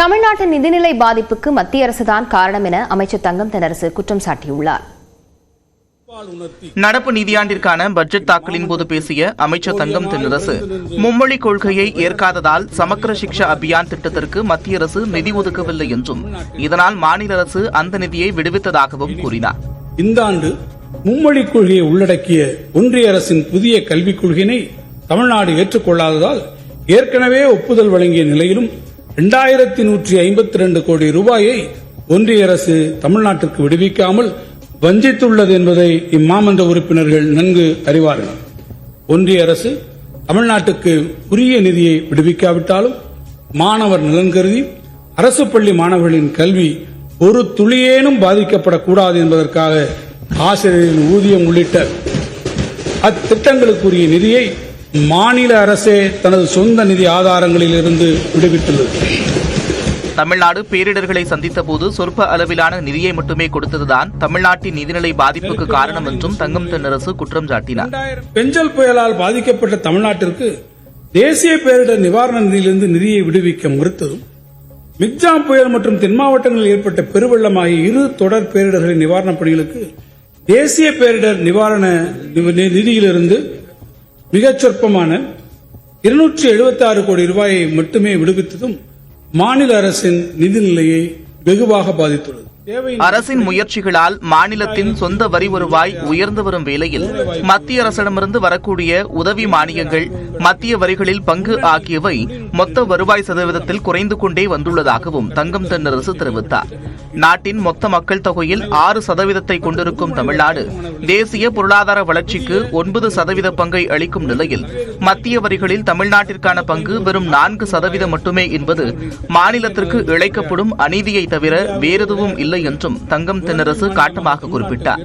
தமிழ்நாட்டின் நிதிநிலை பாதிப்புக்கு மத்திய அரசுதான் காரணம் என அமைச்சர் தங்கம் தென்னரசு குற்றம் சாட்டியுள்ளார். நடப்பு நிதியாண்டிற்கான பட்ஜெட் தாக்கலின் போது பேசிய அமைச்சர் தங்கம் தென்னரசு, மும்மொழி கொள்கையை ஏற்காததால் சமக்கர சிக்ஷா அபியான் திட்டத்திற்கு மத்திய அரசு நிதி ஒதுக்கவில்லை என்றும் இதனால் மாநில அரசு அந்த நிதியை விடுவித்ததாகவும் கூறினார். இந்த ஆண்டு மும்மொழி கொள்கையை உள்ளடக்கிய ஒன்றிய அரசின் புதிய கல்விக் கொள்கையினை தமிழ்நாடு ஏற்றுக்கொள்ளாததால் ஏற்கனவே ஒப்புதல் வழங்கிய நிலையிலும் 2152 கோடி ரூபாயை ஒன்றிய அரசு தமிழ்நாட்டிற்கு விடுவிக்காமல் வஞ்சித்துள்ளது என்பதை இம்மாமன்ற உறுப்பினர்கள் நன்கு அறிவார்கள். ஒன்றிய அரசு தமிழ்நாட்டுக்கு உரிய நிதியை விடுவிக்காவிட்டாலும் மாணவர் நலன் கருதி அரசு பள்ளி மாணவர்களின் கல்வி ஒரு துளியேனும் பாதிக்கப்படக்கூடாது என்பதற்காக ஆசிரியர்களின் ஊதியம் உள்ளிட்ட அத்திட்டங்களுக்குரிய நிதியை மாநில அரசே தனது சொந்த நிதி ஆதாரங்களில் இருந்து விடுவித்துள்ளது. தமிழ்நாடு பேரிடர்களை சந்தித்த போது சொற்ப அளவிலான நிதியை மட்டுமே கொடுத்ததுதான் தமிழ்நாட்டின் நிதிநிலை பாதிப்புக்கு காரணம் என்றும் தங்கம் தென்னரசு குற்றம் சாட்டினார். பெஞ்சல் புயலால் பாதிக்கப்பட்ட தமிழ்நாட்டிற்கு தேசிய பேரிடர் நிவாரண நிதியிலிருந்து நிதியை விடுவிக்க மறுத்ததும், மிக்ஜாம் புயல் மற்றும் தென் மாவட்டங்களில் ஏற்பட்ட பெருவெள்ளம் ஆகிய இரு தொடர் பேரிடர்களின் நிவாரணப் பணிகளுக்கு தேசிய பேரிடர் நிவாரண நிதியிலிருந்து மிகச் சொற்பமான 276 கோடி ரூபாயை மட்டுமே விடுவித்ததும் மாநில அரசின் நிதிநிலையை வெகுவாக பாதித்துள்ளது. அரசின் முயற்சிகளால் மாநிலத்தின் சொந்த வரி வருவாய் உயர்ந்து வரும் வேளையில் மத்திய அரசிடமிருந்து வரக்கூடிய உதவி மானியங்கள், மத்திய வரிகளில் பங்கு ஆகியவை மொத்த வருவாய் சதவீதத்தில் குறைந்து கொண்டே வந்துள்ளதாகவும் தங்கம் தென்னரசு தெரிவித்தார். நாட்டின் மொத்த மக்கள் தொகையில் 6% கொண்டிருக்கும் தமிழ்நாடு தேசிய பொருளாதார வளர்ச்சிக்கு 9% பங்கை அளிக்கும் நிலையில் மத்திய வரிகளில் தமிழ்நாட்டிற்கான பங்கு வெறும் 4% மட்டுமே என்பது மாநிலத்திற்கு இழைக்கப்படும் அநீதியை தவிர வேறெதுவும் இல்லை என்றும் தங்கம் தென்னரசு காட்டமாக குறிப்பிட்டார்.